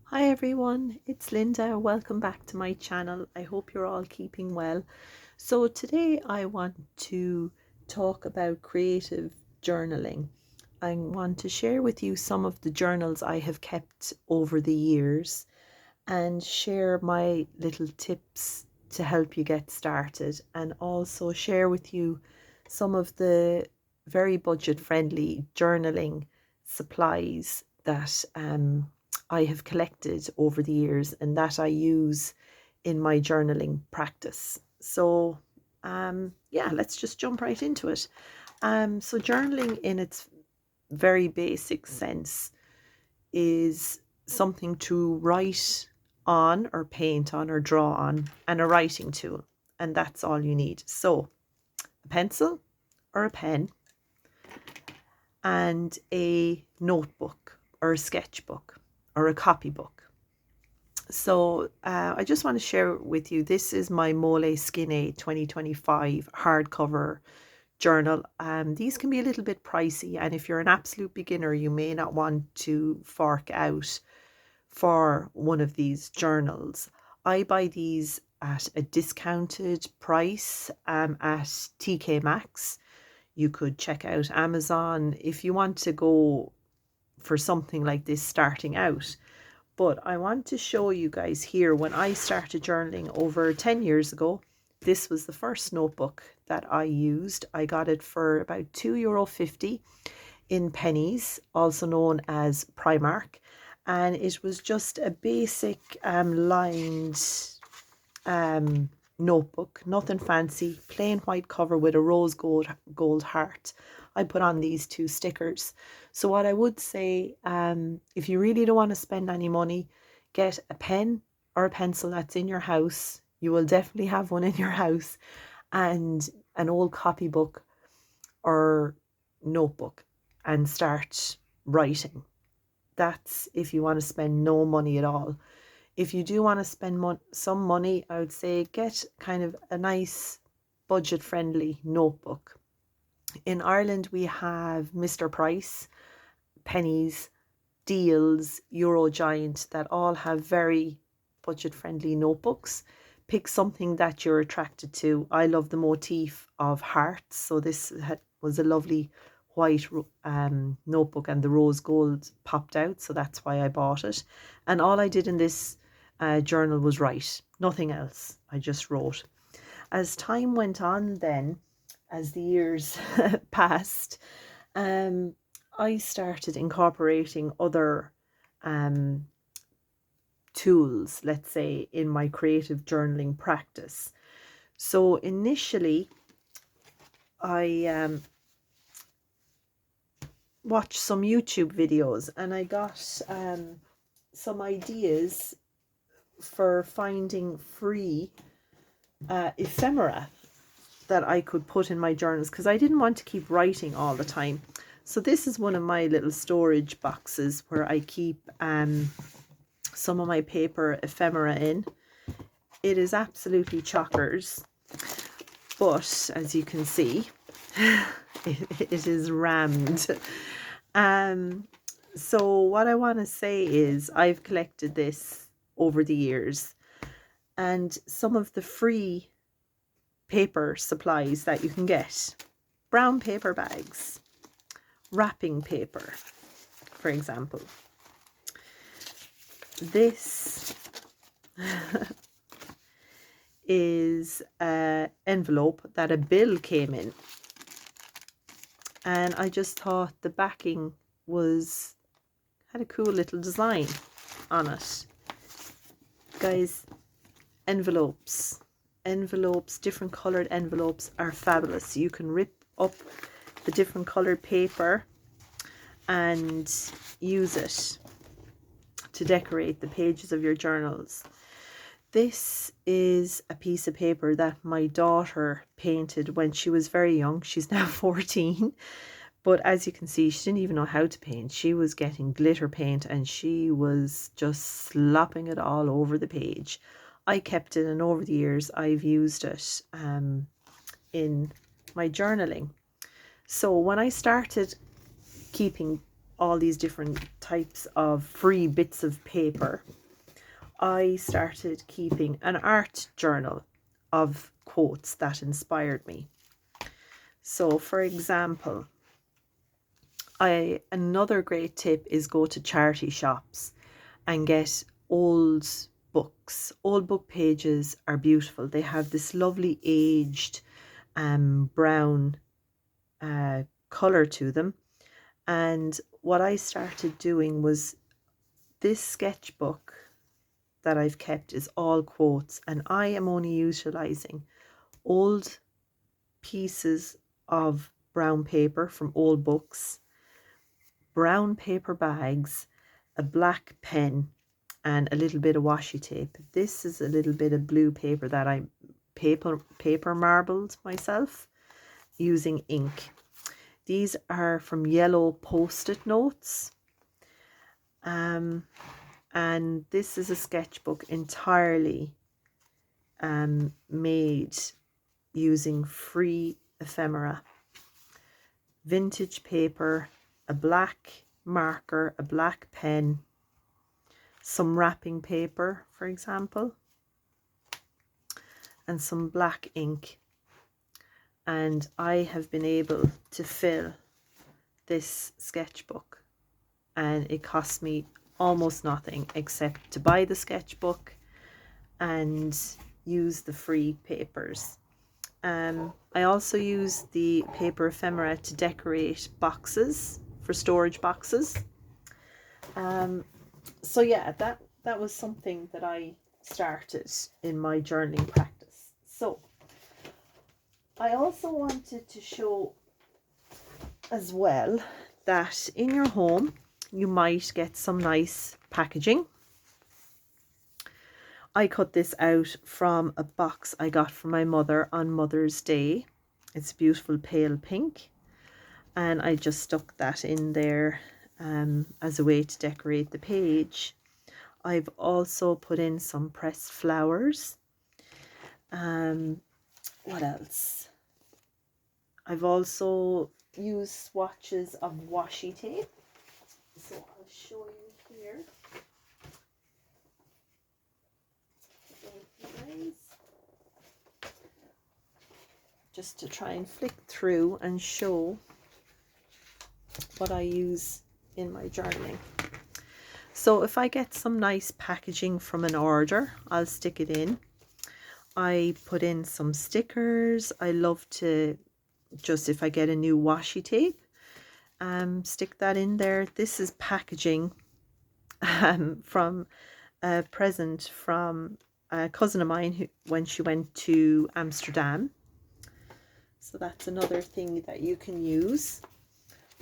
Hi everyone, it's Linda. Welcome back to my channel. I hope you're all keeping well. So today I want to talk about creative journaling. I want to share with you some of the journals I have kept over the years and share my little tips to help you get started, and also share with you some of the very budget friendly journaling supplies that I have collected over the years and that I use in my journaling practice. So yeah, let's just jump right into it. So journaling in its very basic sense is something to write on or paint on or draw on, and a writing tool. And that's all you need. So a pencil or a pen and a notebook or a sketchbook or a copybook. So I just want to share with you, this is my Mole Skinny 2025 hardcover journal. These can be a little bit pricey, and if you're an absolute beginner, you may not want to fork out for one of these journals. I buy these at a discounted price at TK Maxx. You could check out Amazon if you want to go for something like this starting out. But I want to show you guys here, when I started journaling over 10 years ago, this was the first notebook that I used. I got it for about €2.50 in pennies, also known as Primark. And it was just a basic lined notebook, nothing fancy, plain white cover with a rose gold heart. I put on these two stickers. So what I would say, if you really don't want to spend any money, get a pen or a pencil that's in your house. You will definitely have one in your house, and an old copybook or notebook, and start writing. That's if you want to spend no money at all. If you do want to spend some money, I would say get kind of a nice budget friendly notebook. In Ireland, we have Mr. Price, Pennies, Deals, Eurogiant, that all have very budget friendly notebooks. Pick something that you're attracted to. I love the motif of hearts, so this was a lovely white notebook, and the rose gold popped out, so that's why I bought it. And all I did in this journal was write, nothing else. I just wrote. As time went on, then, as the years passed, I started incorporating other tools, let's say, in my creative journaling practice. So initially, I watched some YouTube videos, and I got some ideas for finding free ephemera that I could put in my journals, because I didn't want to keep writing all the time. So this is one of my little storage boxes where I keep some of my paper ephemera in. It is absolutely chockers, but as you can see, it is rammed. So what I want to say is, I've collected this over the years, and some of the free paper supplies that you can get: brown paper bags, wrapping paper, for example. This is an envelope that a bill came in, and I just thought the backing had a cool little design on it. Guys, envelopes, different colored envelopes are fabulous. You can rip up the different colored paper and use it to decorate the pages of your journals. This is a piece of paper that my daughter painted when she was very young. She's now 14. But as you can see, she didn't even know how to paint. She was getting glitter paint and she was just slopping it all over the page. I kept it, and over the years I've used it in my journaling. So when I started keeping all these different types of free bits of paper, I started keeping an art journal of quotes that inspired me. So for example, another great tip is go to charity shops and get old books. Old book pages are beautiful. They have this lovely aged brown color to them. And what I started doing was, this sketchbook that I've kept is all quotes, and I am only utilizing old pieces of brown paper from old books, brown paper bags, a black pen, and a little bit of washi tape. This is a little bit of blue paper that I paper marbled myself using ink. These are from yellow post-it notes. And this is a sketchbook entirely made using free ephemera, vintage paper, a black marker, a black pen, some wrapping paper, for example, and some black ink. And I have been able to fill this sketchbook, and it cost me almost nothing except to buy the sketchbook and use the free papers. I also use the paper ephemera to decorate boxes, for storage boxes. So yeah, that was something that I started in my journaling practice. So I also wanted to show as well that in your home you might get some nice packaging. I cut this out from a box I got from my mother on Mother's Day. It's beautiful pale pink, and I just stuck that in there as a way to decorate the page. I've also put in some pressed flowers. What else? I've also used swatches of washi tape. So I'll show you here. Just to try and flick through and show what I use in my journaling. So if I get some nice packaging from an order, I'll stick it in. I put in some stickers. I love to just, if I get a new washi tape, stick that in there. This is packaging from a present from a cousin of mine who, when she went to Amsterdam. So that's another thing that you can use.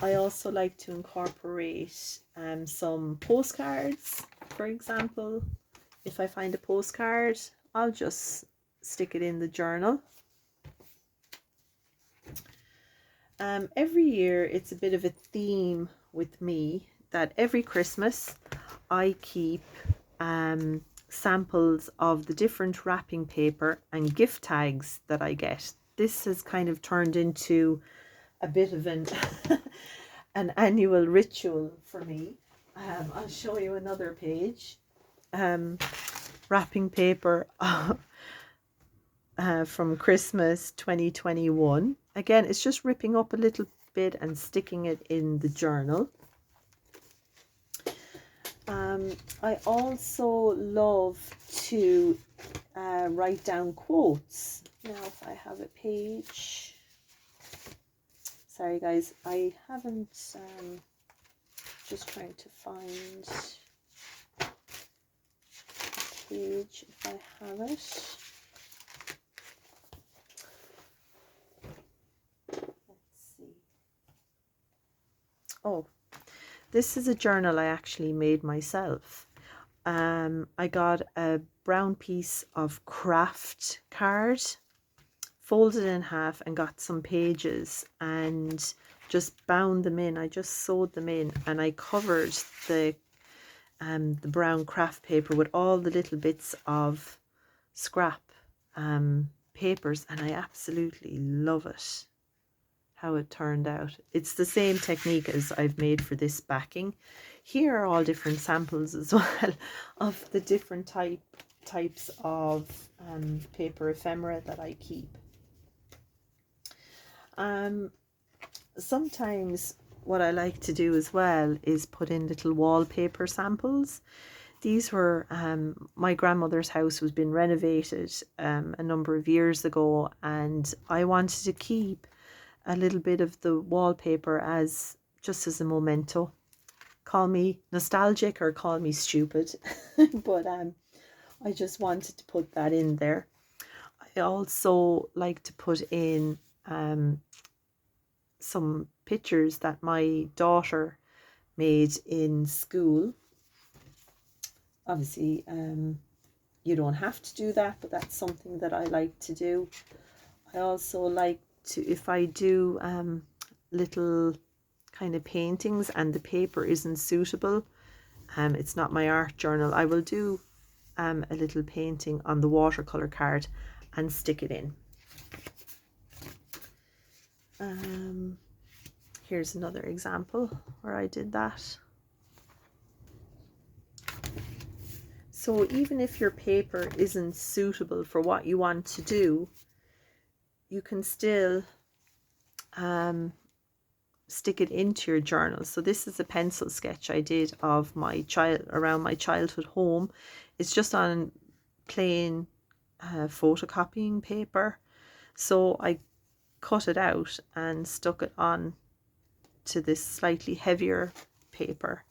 I also like to incorporate some postcards. For example, if I find a postcard, I'll just stick it in the journal. Every year it's a bit of a theme with me that every Christmas I keep samples of the different wrapping paper and gift tags that I get. This has kind of turned into a bit of an an annual ritual for me. I'll show you another page. Wrapping paper from Christmas 2021. Again, it's just ripping up a little bit and sticking it in the journal. I also love to write down quotes. Now, if I have a page. Sorry guys, I haven't, just trying to find a page if I have it. Let's see. Oh, this is a journal I actually made myself. I got a brown piece of craft card, folded in half, and got some pages and just bound them in. I just sewed them in, and I covered the brown craft paper with all the little bits of scrap papers, and I absolutely love it. how it turned out. It's the same technique as I've made for this backing. Here are all different samples as well of the different types of paper ephemera that I keep. Sometimes what I like to do as well is put in little wallpaper samples. These were, my grandmother's house was being renovated a number of years ago, and I wanted to keep a little bit of the wallpaper as just as a memento. Call me nostalgic or call me stupid, but I just wanted to put that in there. I also like to put in some pictures that my daughter made in school. Obviously, you don't have to do that, but that's something that I like to do. I also like to, if I do little kind of paintings and the paper isn't suitable, it's not my art journal, I will do a little painting on the watercolor card and stick it in. Here's another example where I did that. So even if your paper isn't suitable for what you want to do, you can still stick it into your journal. So this is a pencil sketch I did of my around my childhood home. It's just on plain photocopying paper. So I cut it out and stuck it on to this slightly heavier paper.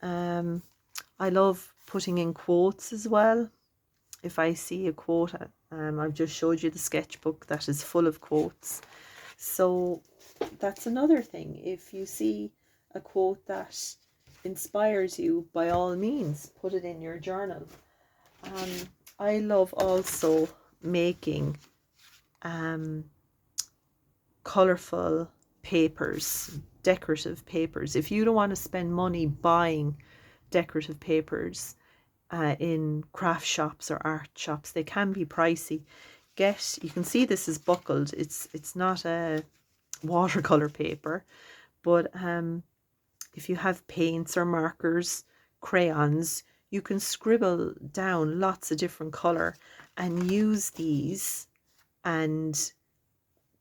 I love putting in quotes as well. If I see a quote, I've just showed you the sketchbook that is full of quotes. So that's another thing. If you see a quote that inspires you, by all means, put it in your journal. I love also making colourful papers, decorative papers. If you don't want to spend money buying decorative papers in craft shops or art shops, they can be pricey. You can see this is buckled. It's not a watercolor paper, but if you have paints or markers, crayons, you can scribble down lots of different color and use these and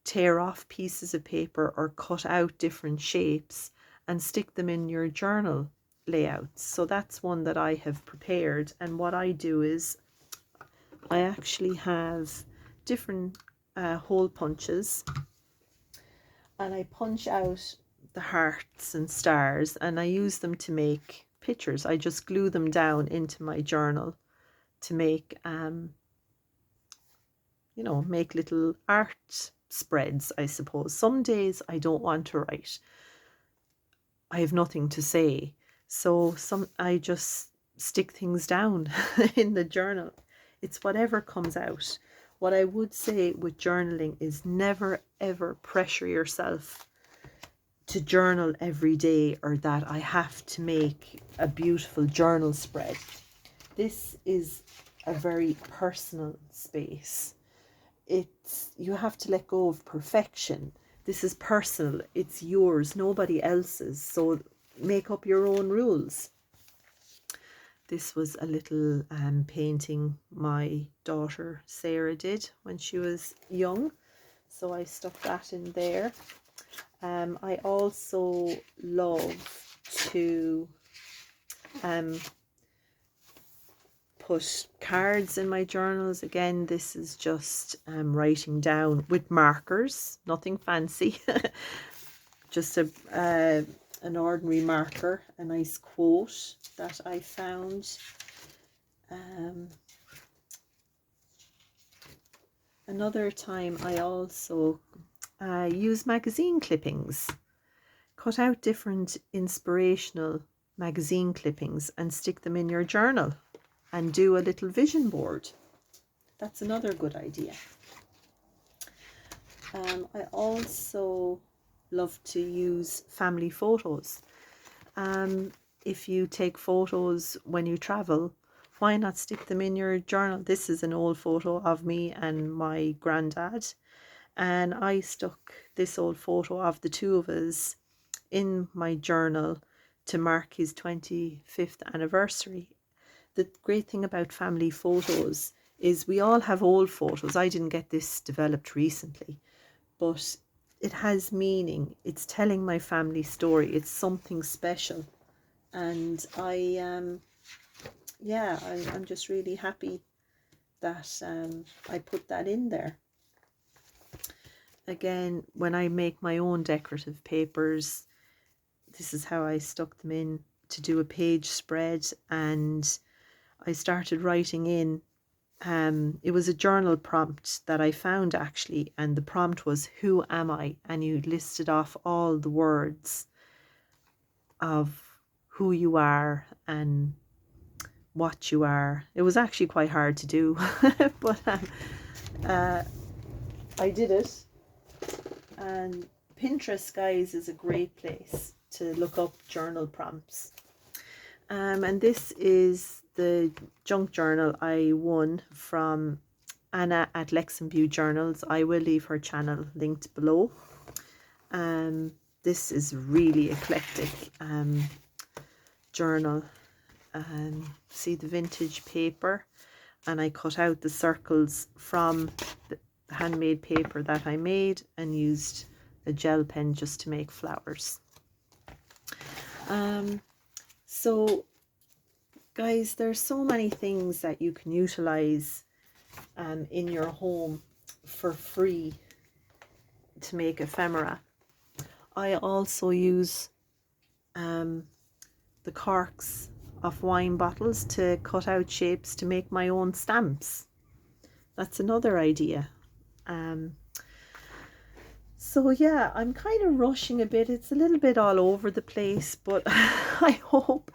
tear off pieces of paper or cut out different shapes and stick them in your journal layouts. So that's one that I have prepared, and what I do is I actually have different hole punches, and I punch out the hearts and stars and I use them to make pictures. I just glue them down into my journal to make make little art spreads, I suppose. Some days I don't want to write. I have nothing to say. So I just stick things down in the journal. It's whatever comes out. What I would say with journaling is never ever pressure yourself to journal every day, or that I have to make a beautiful journal spread. This is a very personal space. You have to let go of perfection. This is personal. It's yours, nobody else's. So make up your own rules. This was a little painting my daughter Sarah did when she was young. So I stuck that in there. I also love to put cards in my journals. Again, this is just writing down with markers, nothing fancy. Just an ordinary marker, a nice quote that I found. Another time I also use magazine clippings. Cut out different inspirational magazine clippings and stick them in your journal and do a little vision board. That's another good idea. I also love to use family photos. If you take photos when you travel, why not stick them in your journal? This is an old photo of me and my granddad. and I stuck this old photo of the two of us in my journal to mark his 25th anniversary. The great thing about family photos is we all have old photos. I didn't get this developed recently, but it has meaning. It's telling my family story. It's something special. And I'm just really happy that I put that in there. Again, when I make my own decorative papers, this is how I stuck them in to do a page spread, and I started writing in. It was a journal prompt that I found actually, and the prompt was, "Who am I?" And you listed off all the words of who you are and what you are. It was actually quite hard to do, but I did it. And Pinterest, guys, is a great place to look up journal prompts. And this is the junk journal I won from Anna at Leximbue Journals. I will leave her channel linked below. This is really eclectic journal. See the vintage paper, and I cut out the circles from the handmade paper that I made and used a gel pen just to make flowers. So guys, there's so many things that you can utilize in your home for free to make ephemera. I also use the corks of wine bottles to cut out shapes to make my own stamps. That's another idea. So yeah, I'm kind of rushing a bit. It's a little bit all over the place, but I hope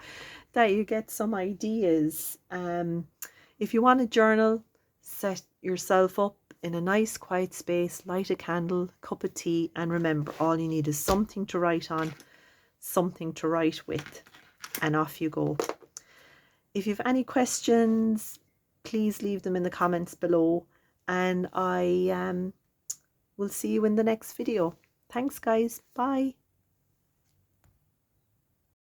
that you get some ideas. If you want a journal, set yourself up in a nice quiet space, light a candle, cup of tea, and remember, all you need is something to write on, something to write with, and off you go. If you have any questions, please leave them in the comments below, and I will see you in the next video. Thanks guys, bye.